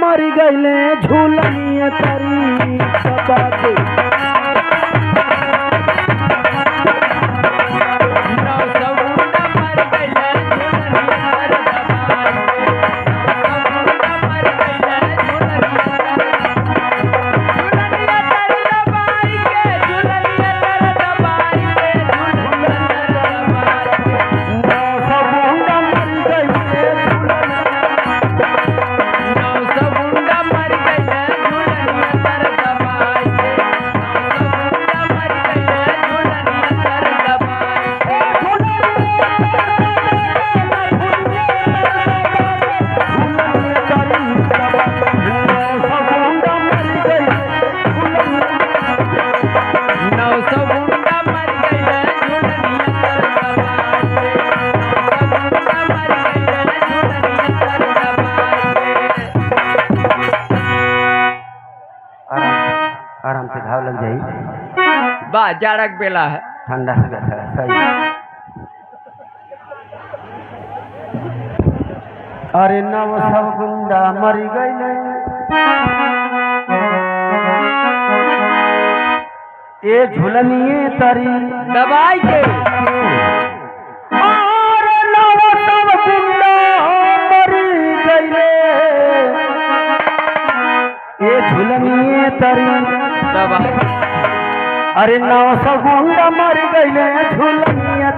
मर गईले झूलनिया तरी बाटे आराम से घाव लग जाई बा जाड़क बेला है ठंडा हो गया था सही। अरे नव सब गुंडा मर गईले ए झुलनिए तरी दवाई के अरे नव सब गुंडा मर गईले ए झुलनिए तरी दवाई अरे 900 गुंडा मर गईले झूलनिया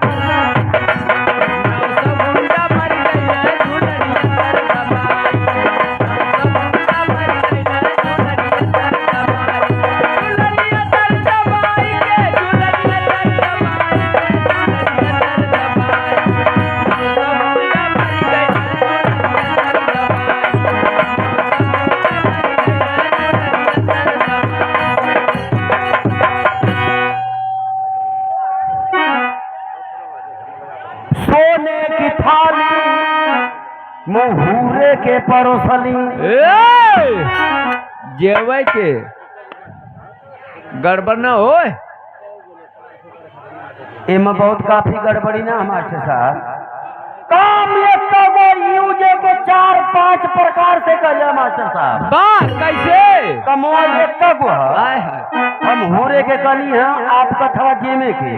सोने की थाली मुहूरे के परोसली जेवे के गड़बड़ न हो एमा बहुत काफी गड़बड़ी ना हमारे साथ काम यूज के 4-5 प्रकार से कर मास्टर साहब बा कैसे कमवा एक गो हम होरे के कली हैं आपका थवा जेमे के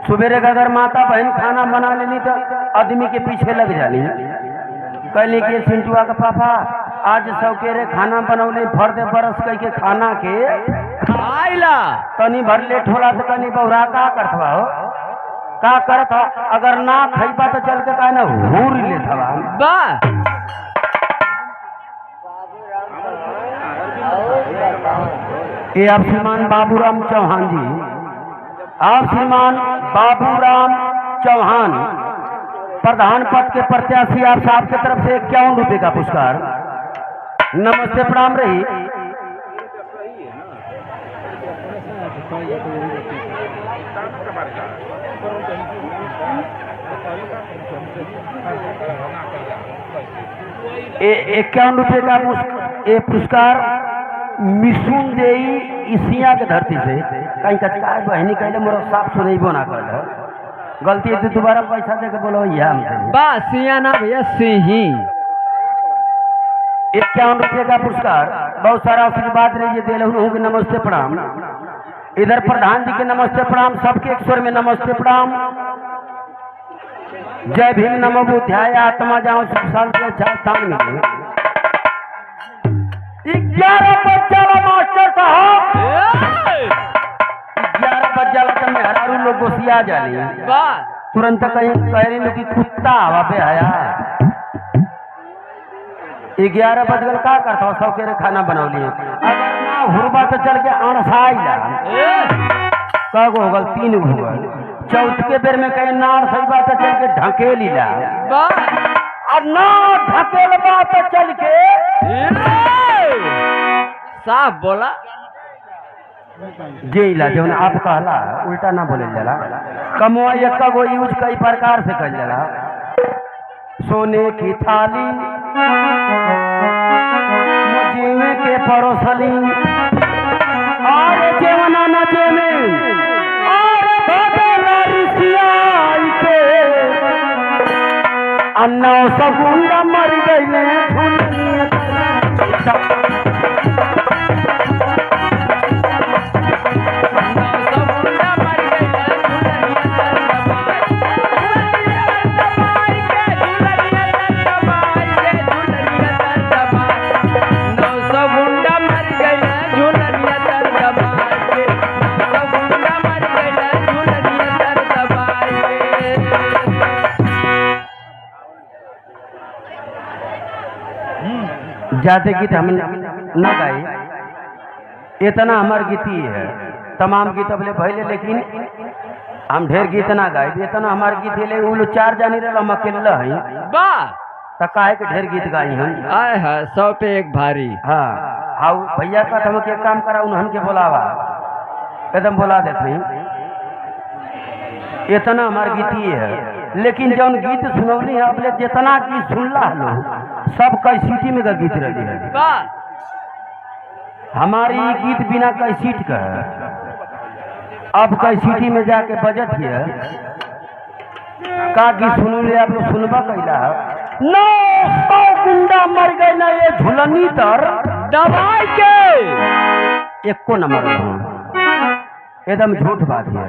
सुबेरे का अगर माता बहन खाना बना लेनी तो आदमी के पीछे लग जानी कहली कि सिंटुआ का पापा आज सौकेरे खाना बनौले फर्दे बरस कह के खाना के खाइला कनी भर लेट होला तो कनी बहुरा का करतवा हो का करत हो अगर ना खइबा तो चल के कहना हुर लेत हवा बा ये आप श्रीमान बाबूराम चौहान जी आप श्रीमान बाबूराम चौहान प्रधान पद के प्रत्याशी आप साहब की तरफ से 51 रुपए का पुरस्कार नमस्ते प्रणाम रही। ये 51 रुपए का पुरस्कार मिसुन देई इसिया के धरती से कहीं कचका बहनी कहले मोर साफ सुनेबो ना कर गलती है दोबारा पैसा दे के बोलो यह हमसे बा सियाना भैया सिंही 51 रुपये का पुरस्कार बहुत सारा आशीर्वाद रहिए दे लहू के नमस्ते प्रणाम। इधर प्रधान जी के नमस्ते प्रणाम सबके एक स्वर में नमस्ते प्रणाम। जय भीम नमो बुद्धाय आत्मा जाओ सुख शांति अच्छा स्थान मिले 11 बच्चा मास्टर साहब 11 बच्चा तो मेहरारू लोग गोसिया जाली बा तुरंत कहीं कह रही कि कुत्ता हवा पे आया 11 बज गल का करता हूँ सौकेरे खाना बनौली अगर ना हुरबा तो चल के अणसाइला कगो होगल 3 घुगल चौथ के बेर में कहीं नार सही तो चल के ढकेली ला और ना ढकेल बात चल के साफ बोला जेला जौन आप कहला उल्टा ना बोले जला कमवा एक गो यूज कई प्रकार से कर जला सोने की थाली जीवे के परोसली और जेवना न जेमे और भगला ऋषियाई के अन्ना सगुंडा मर गईले झुलनिया जाते गीत हम न गाई, इतना हमार गीत ही है। तमाम गीत अब ले पहले, लेकिन हम ढेर गीत ना गाए, इतना हमार गीत है। ले उ चार जानी रहे, हम अकेला है वाह तो काहे के ढेर गीत गाई हम। आय है 100 पे एक भारी। हाँ हाँ भैया का हम के काम करा, उन्हन के बोलावा एकदम बोला देते हैं। इतना हमार गीत ही है। लेकिन जौन गीत सुनौली है अपने जितना गीत सुनला लोग सब कैसीटी में का गीत रही है। वाह हमारी गीत बिना कैसीट का है। अब कैसीटी में जाके बजत है का गीत सुनौली आप लोग सुनबा कैला 900 गुंडा मर गए ना ये झुलनी तर दवाई के एको नंबर एकदम झूठ बात है।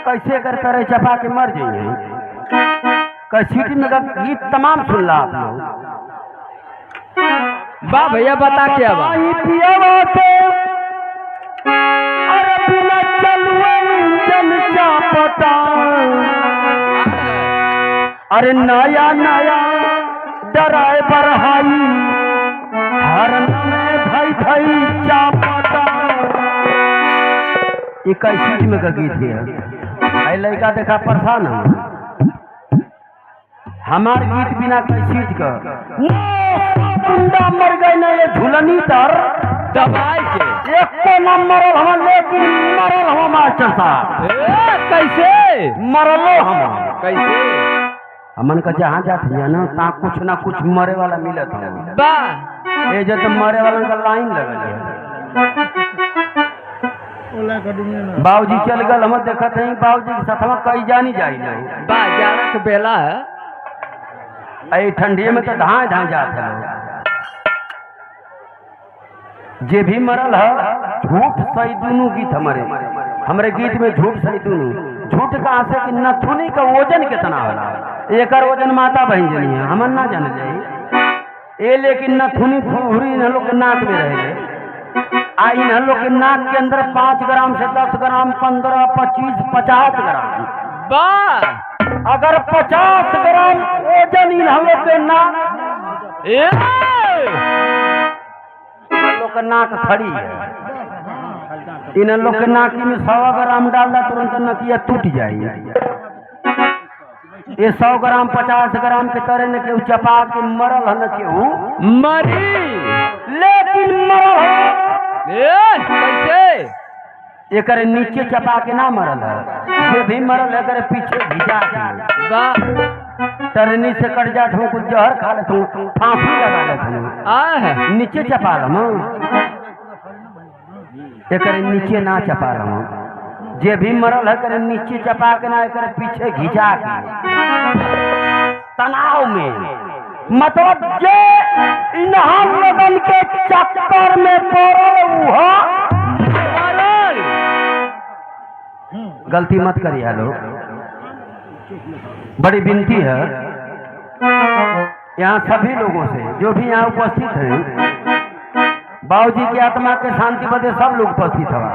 कैसे कर करे चपा के मर जाइए। कैसीटी में का गीत तमाम सुनला आप लोग। वाह भैया बता क्या बा अरे बिना चलुए इंजन चापता, अरे नया नया ड्राइवर हाई हरन में भाई भाई चापता। ये कैसीटी में का गीत है। आई लड़का देखा परेशान है। हमार गीत बिना कैसीट का गुंडा मर गए ना ये झुलनी तर दवाई के एको न मरल हम, लेकिन मरल हम मास्टर साहब। कैसे मरलो हम कैसे हमन का जहाँ जाते हैं ना ता कुछ ना कुछ मरे वाला मिलत है। वाह ये जब मरे वाला का लाइन लगल है। बाबूजी चल गल, हम देखत हैं बाबूजी के साथ में कई जानी जाई नहीं। वाह 11 के बेला है। आई ठंडी में तो धाए धाए जाते लोग। जे भी मरल है झूठ सही दोनों गीत हमारे गीत में झूठ सही दोनों। झूठ कहाँ से कि नथुनी का वजन कितना होला, एक वजन माता बहन जनी है हमन ना जान जाई। ये लेकिन नथुनी फुहरी इन लोग के नाक में रहे। आ इन लोग के नाक के अंदर 5 ग्राम से 10 ग्राम 15 25 50 ग्राम। वाह अगर 50 ग्राम वजन इन लोग के नाक लोग का नाक खड़ी है। इन लोग के नाकी में 100 ग्राम डाल दा तुरंत नकिया टूट जाएगी। ये 100 ग्राम 50 ग्राम के तरह न केहू चपा के मरल है न केहू मरी, लेकिन मरल है कैसे एक नीचे चपा के ना मरल है। जे भी मरल है करे पीछे भिजा के वाह तरनी से कट जात हूँ, कुछ जहर खा लेता हूँ, फांसी लगा लेता हूँ, आह नीचे चपा लूँ। एक नीचे ना चपा लूँ। जे भी मरल है करे नीचे चपा के ना एक पीछे घिचा के तनाव में। मतलब जे इन हम लोगन के चक्कर में पड़ल गलती मत करिए। हेलो बड़ी विनती है यहाँ सभी लोगों से जो भी यहाँ उपस्थित हैं, बाबूजी की आत्मा के शांति बदे सब लोग उपस्थित हुआ।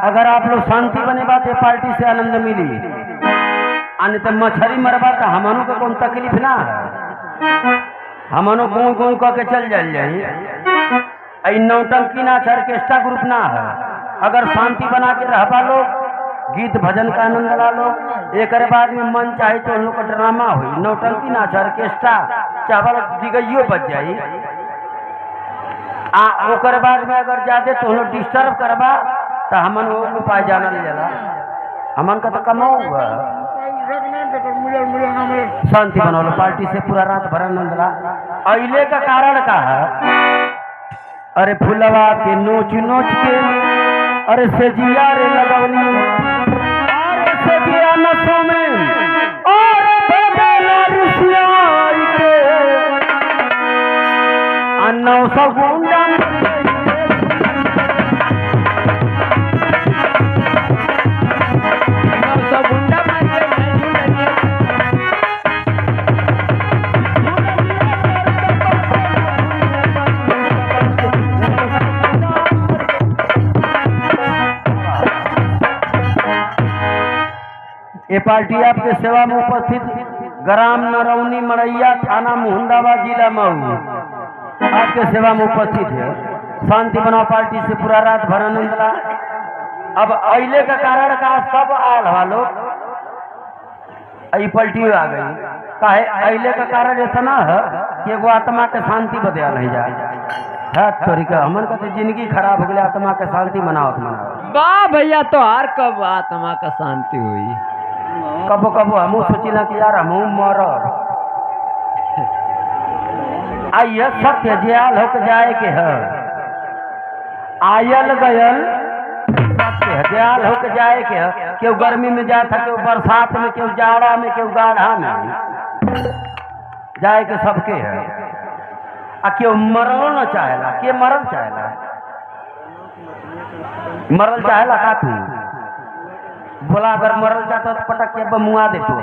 अगर आप लोग शांति बने बात पार्टी से आनंद मिली, आने तो मछरी मरबा तो हमनों को कौन तकलीफ ना है। हमनों गुण गुण करके चल जाइए। नौटंकी ना ऑर्केस्ट्रा ग्रुप ना है। अगर शांति बना के रहबा लोग, गीत भजन का आनंद ला लो। एक बाद में मन चाहे तो उन लोग का ड्रामा हुई। नौटंकी ना ऑर्केस्ट्रा चावल दिगइयो बच जाई। ओकर बाद में अगर जाते तो हम लोग डिस्टर्ब करबा तो हमन वो उपाय जाना ले जाला। हमन का तो कमाऊ शांति बनौलो पार्टी से पूरा रात भर आनंद ला। अइले का कारण का है, अरे फुलवा के नोच नोच के अरे सेजिया रे लगवनी, अरे सेजिया नसों में और बेबेला रुसियाई के 900 गुंडा ये पार्टी आपके सेवा में उपस्थित ग्राम नरौनी मड़ैया, थाना मुहंदाबाद, जिला मऊ, आपके सेवा में उपस्थित है। शांति बनाओ पार्टी से पूरा रात भर आनंद ला। अब अइले का कारण का सब आयल वालो पलटी आ गई। काहे अइले का कारण इतना है कि एगो आत्मा के शांति बदया नहीं जाए। तोरी का हमन का तो जिंदगी खराब हो गई। आत्मा के शांति मनाओ मनाओ। वाह भैया, तो हर कब आत्मा का शांति हुई? कबो कबो हमू सोचिला कि यार हमू मरब। आइए सत्य जयाल होके जाए के है। आयल गयल सत्य जयाल होके जाए के है। केहू गर्मी में जाए था, केहू बरसात में, केहू जाड़ा में, केहू गाढ़ा में जाए के सबके है। आ केहू मरल न चाहेला। के मरल चाहेला? मरल चाहेला का तू? बोला अगर मरल चाहता तो पटक के बमुआ दे तो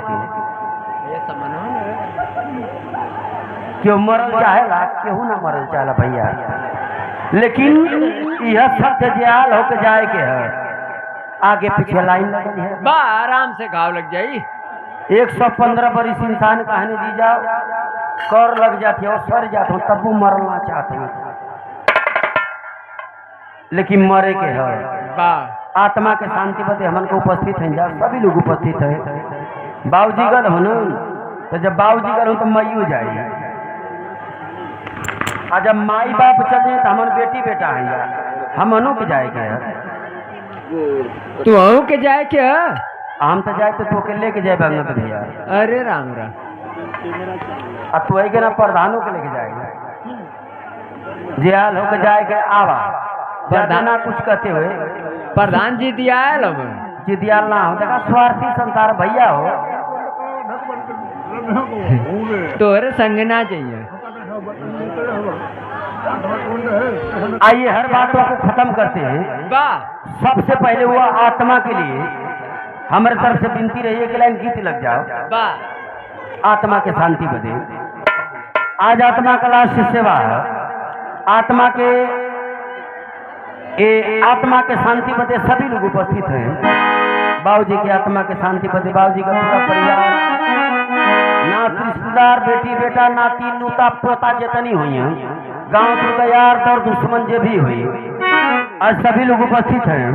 क्यों मरल चाहेला? केहू ना मरल चाहेला भैया। लेकिन यह सत्य जयाल होके जाए के है। आगे पीछे लाइन लगल है। बा आराम से घाव लग जाई। 115 बरिस इंसान कहानी दी जाओ, कर लग जाती हो, सर जाते हो, तब मरना चाहते हो। लेकिन मरे के है। आत्मा के शांति बदे हमन को उपस्थित है जा, सभी लोग उपस्थित है। बाबूजी गल हो न, तो जब बाबूजी गल हो तो मईयो जाए। आ जब माई बाप चल जाए तो हमन बेटी बेटा है। हमनों के जाए के है। तू अहू के जाए के? हम तो जाए तो के लेके जाए भगत भैया। अरे राम राम। आ तू के ना प्रधानों के लेके जाएगा। जयाल होके जाए के आवा प्रधाना कुछ कहते हुए। प्रधान जी दिया जी दिया ना हो, देखा स्वार्थी संसार भैया हो। तोरे संग ना चाहिए। आइए हर बातों को खत्म करते हैं। सबसे पहले हुआ आत्मा के लिए हमारे तरफ से विनती रही है कि लाइन गीत लग जाओ। आत्मा के शांति बदे आज आत्मा का लास्ट सेवा है। आत्मा के आत्मा के शांति बदे सभी लोग उपस्थित हैं। बाबूजी की आत्मा के शांति बदे बाबूजी का पूरा परिवार, नात रिश्तेदार, बेटी बेटा, नाती नूता पोता जितनी हुई हैं, गांव के यार दर दुश्मन जे भी हुई, आज सभी लोग उपस्थित हैं।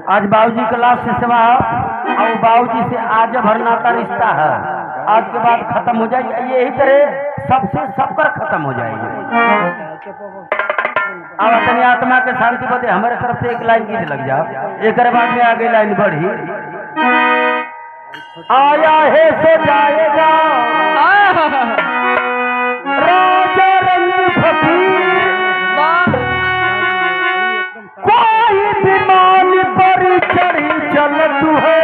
आज बाबूजी का लास्ट सेवा है और बाबूजी से आज भर नाता रिश्ता है। आज के बाद खत्म हो जाएगी। यही तरह सबसे सबकर खत्म हो जाएगी। अब अपनी आत्मा के शांति बदे हमारे तरफ से एक लाइन गीत लग जाओ। एक बाद में आगे लाइन बढ़ी। आया है सो जाएगा राजा रंग फकीर, कोई विमान पर चढ़ी चलत है,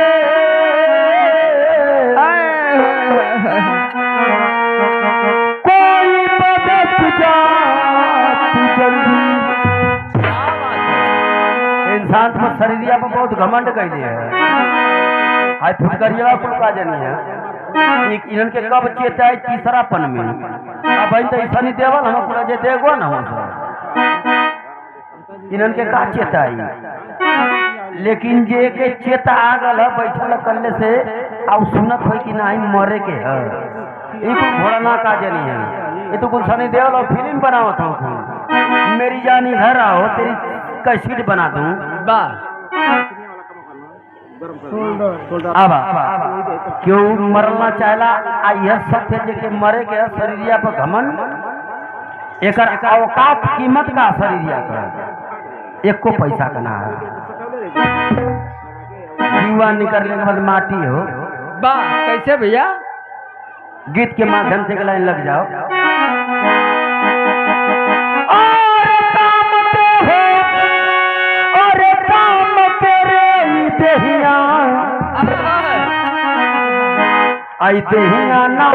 कोई बदत जात जल्दी। इंसान तो शरीरिया पर बहुत घमंड कैले है। हाय फुटकरिया कुल का जनी है। इनन के कब चेताई तीसरा पन में। अब तो ऐसा नहीं देवल हम कुल जे देगो ना हो। इनन के का चेताई, लेकिन जे के चेता आ गल है बैठल कल्ले से अब सुनत हो कि नहीं मरे के है। ई कुल घोड़ना का जनी है। ये तो कुल सनी देवल और फिल्म बनावत हो। मेरी जानी घर आओ तेरी कैसेट बना दूं। अब क्यों मरना चाहला? यह सत्य जे के मरे के शरीरिया पर घमन, एक औकात कीमत का शरीरिया का एक को पैसा का ना है। जीवा निकलने के बाद माटी हो। कैसे भैया? गीत के माध्यम से लाइन लग जाओ। आई देहिया ना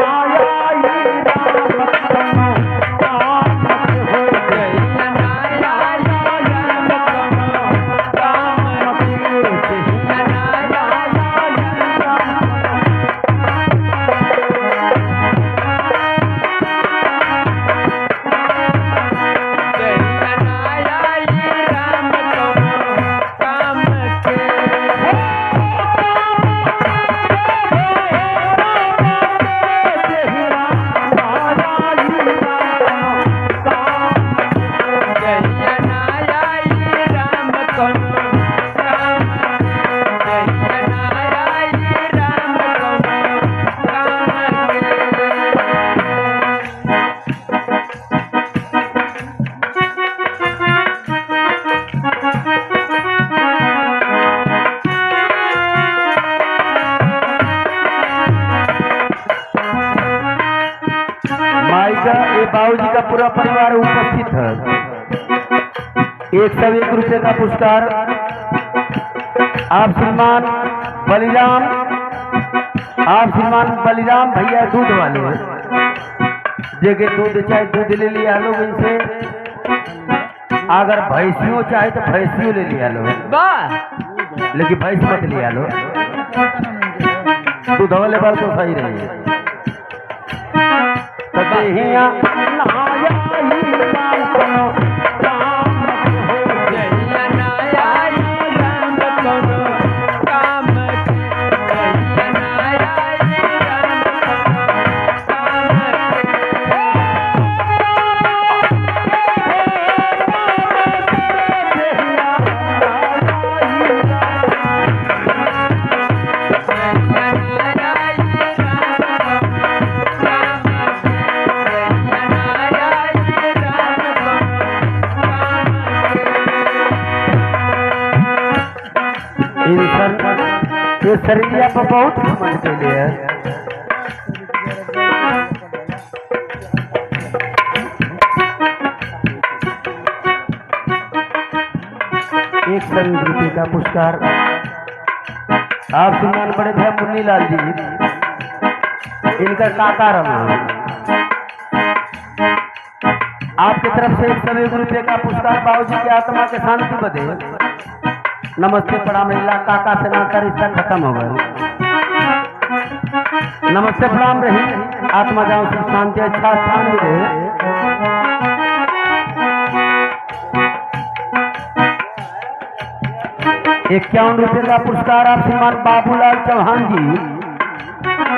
का ये बाबूजी का पूरा परिवार उपस्थित है। 101 रुपये का पुरस्कार आप श्रीमान बलिराम भैया दूध वाले जगह दूध चाहे दूध ले लिया लोग इनसे, अगर भैंसियों चाहे तो भैंसियों ले लिया लो, लेकिन भैंस मत लिया लो, दूध वाले बाल तो सही रही है। ये शरीरिया पर बहुत समझ के लिए है। एक ₹100 का पुरस्कार आप सुनान बड़े थे मुन्नी लाल जी, इनका काका रहा आपकी तरफ से ₹101 का पुरस्कार बाबूजी की आत्मा के शांति बदे। नमस्ते प्रणाम रही, काका से नाता रिश्ता खत्म हो गया। नमस्ते प्रणाम रही, आत्मा जाओ से शांति अच्छा स्थान मिले। ₹51 का पुरस्कार आप श्रीमान बाबूलाल चौहान जी,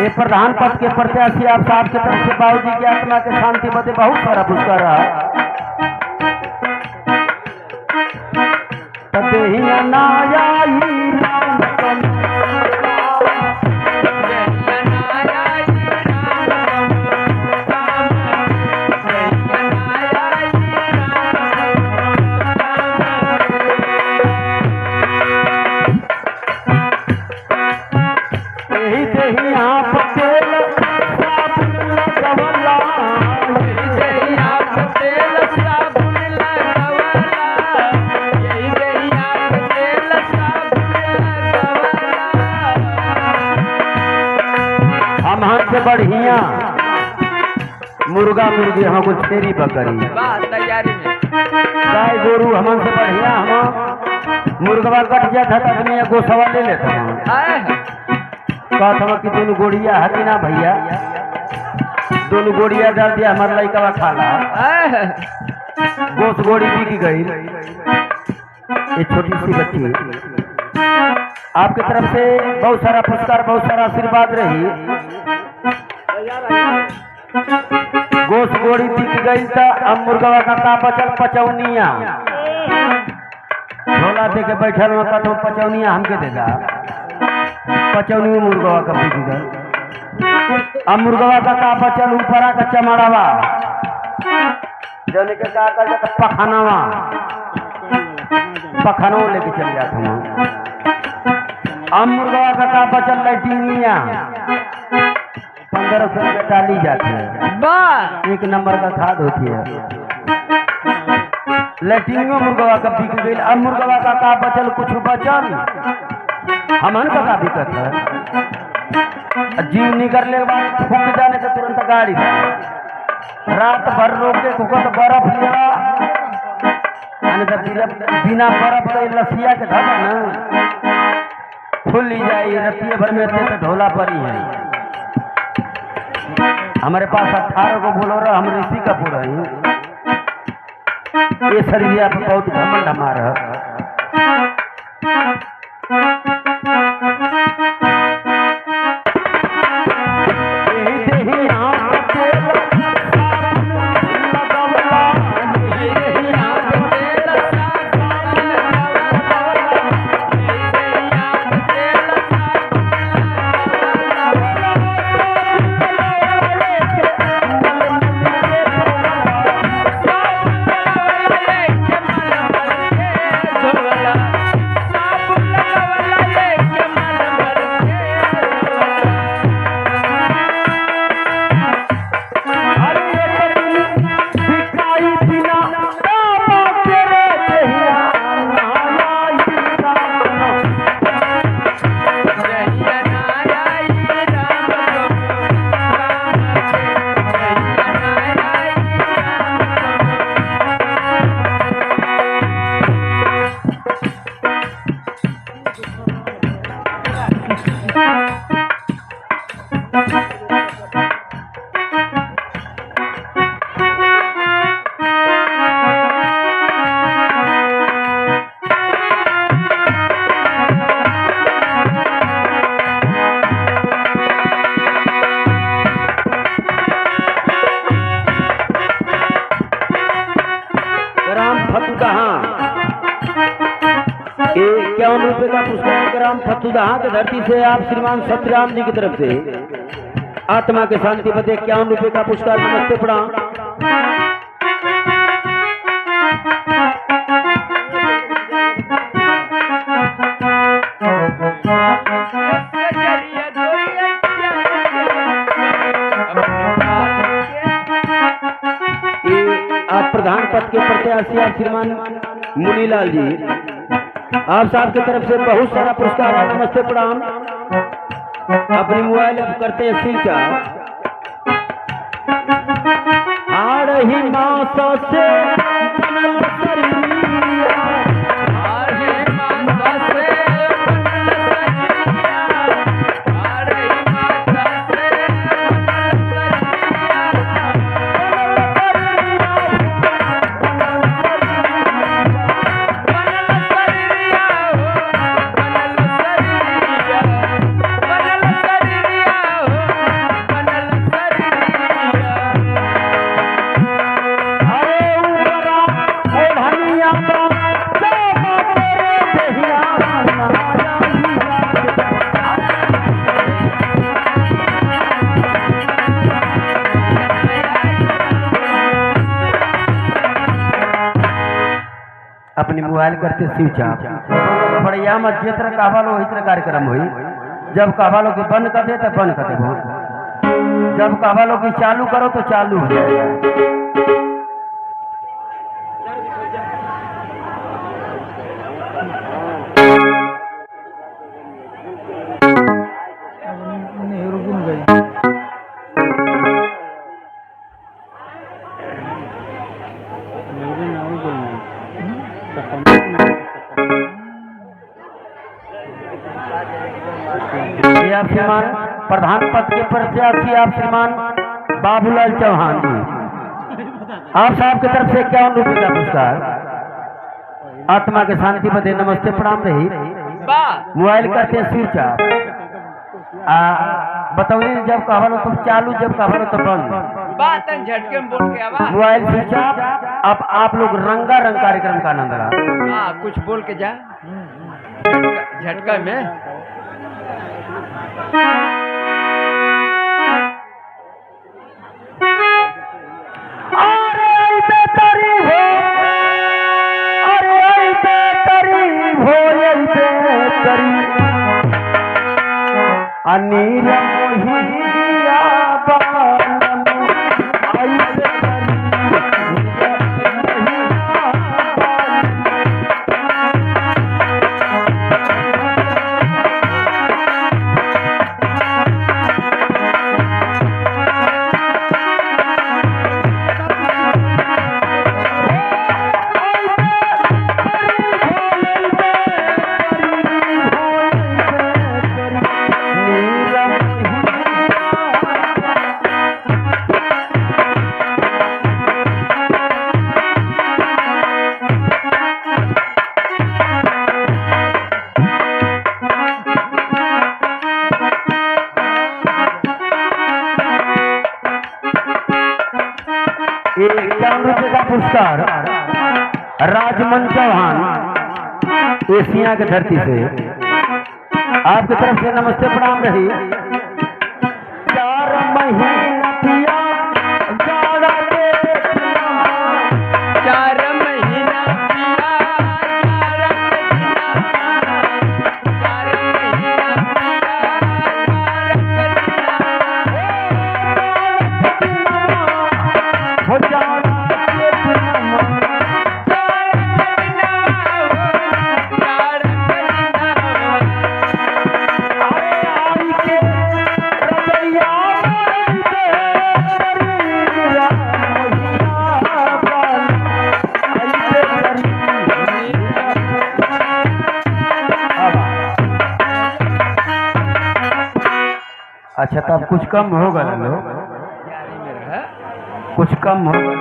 ये प्रधान पद के प्रत्याशी आप साहब की तरफ से बाबूजी की आत्मा के शांति बदे बहुत सारा पुरस्कार रहा। हमसे बढ़िया मुर्गा मुर्गी हमको छेरी बकरी तैयारी में गाय गोरू हमन से बढ़िया हम मुर्गवा कट जाता था तो गोसवा ले लेता हम कहता हम कि दोनों गोड़िया है कि ना भैया, दोनों गोड़िया डाल दिया हमारा लड़का खाला गोस गोड़ी बिक गई। ये छोटी सी बच्ची आपकी तरफ से बहुत सारा पुरस्कार बहुत सारा आशीर्वाद रही। गोस गोड़ी बिक गई तो अब मुर्गवा का बचल पचौनिया झोला दे के बैठल में तो पचौनिया हमके देगा, पचौनी मुर्गवा का बिक गई। अब मुर्गवा का बचल ऊपरा का चमड़ावा जौन के का पखानावा पखानो लेके चल जाता हूँ। अब मुर्गवा का बचल लैटिंगिया 1500 रुपये डाली जाती है, 1 नंबर का खाद होती है। लैटिंगो मुर्गवा का बिक गई। अब मुर्गवा का बचल कुछ बचल हमन का दिक्कत है। जीव निकलने के बाद फूक जाने से तुरंत गाड़ी रात भर रोक के कुकत बर्फ लिया बिना बर्फ के लसिया के धगा ना खुल ली जाए रतिये भर में तो ढोला परी है। हमारे पास 18 को बोलोरा हम ऋषि कपूर है। ये शरीर आप बहुत घमंड हमारा रुपए का पुरस्कार ग्राम फतुदहा की धरती से आप श्रीमान सत्यराम जी की तरफ से आत्मा के शांति बदे 51 रुपए का पुरस्कार। नमस्ते प्रणाम। आप प्रधान पद के प्रत्याशी आप श्रीमान मुनीलाल जी, आप साहब की तरफ से बहुत सारा पुरस्कार। नमस्ते प्रणाम। अपनी मोबाइल करते हैं स्विच ऑफ। आ रही माता से बनल शरीरिया, आ रही माता से बनल शरीरिया, आ रही माता से बनल शरीरिया, बनल शरीरिया, बनल शरीरिया, बनल शरीरिया। अरे उबरा ओढ़निया तो जामा तेरे देहिया ना अपनी मोबाइल करते स्विच ऑफ। बढ़िया मत जितना कहवा लो इतना कार्यक्रम हुई। जब कहवा लो कि बंद कर दे तो बंद कर दे, जब कहवा लो कि चालू करो तो चालू हो जाएगा। ये आप श्रीमान प्रधान पद के प्रत्याशी आप श्रीमान बाबूलाल चौहान जी, आप साहब की तरफ से 51 रुपए का पुरस्कार। आत्मा के शांति बदे नमस्ते प्रणाम रही। मोबाइल करते हैं स्विच ऑफ। बताइए जब कहलो तो चालू, जब कहलो तो बंद। बात झटके में बोल के आवा। Mobile switch off. अब आप लोग रंगारंग कार्यक्रम का आनंद ला। हाँ कुछ बोल के जा। झटका में अनीर मोहिया बालम रुपए का पुरस्कार राजमन चौहान एशिया की धरती से आपकी तरफ से नमस्ते प्रणाम रही। 4 महीना पिया जाड़ा के 4 महीना पिया जाड़ा के 4 महीना पिया हो जाड़ा अच्छा तब कुछ कम होगा ना लो, कुछ कम होगा।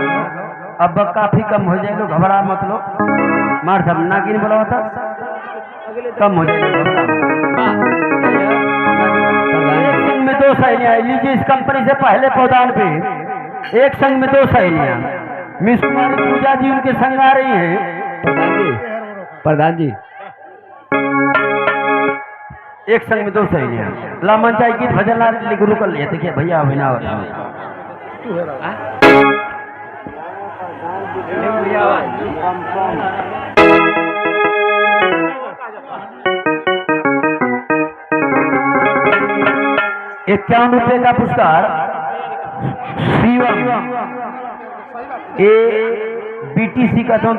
अब काफी कम हो जाए लो, घबरा मत लो। मार सब नागिन बोला था कम हो जाए। एक संग में 2 सहेलियां लीजिए इस कंपनी से पहले पौधान पे। एक संग में 2 सहेलियां मिस कुमारी पूजा जी उनके संग आ रही हैं। प्रधान जी एक संग में दो सहेलियां ला मंचाई गीत भजन ला लिख रुकल लिया देखिए भैया अभी ना होता ₹51 का पुरस्कार शिवम ए बीटीसी का तो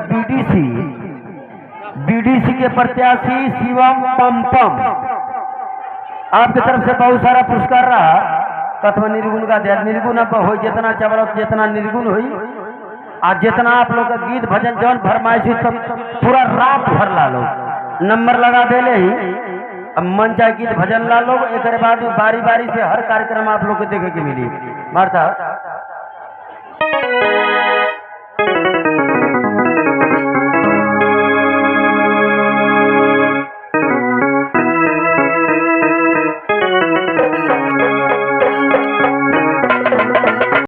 बीडीसी के प्रत्याशी शिवम पम आपकी तरफ से बहुत सारा पुरस्कार रहा कथवा निर्गुण का ध्यान निर्गुण हो जितना चावल जितना निर्गुण हुई आज जितना आप लोग का गीत भजन जौन फरमाइशी सब पूरा रात भर ला लो नंबर लगा देले ही अब मन चाहे गीत भजन ला लो एक बाद बारी बारी से हर कार्यक्रम आप लोग को देखे के मिली मारता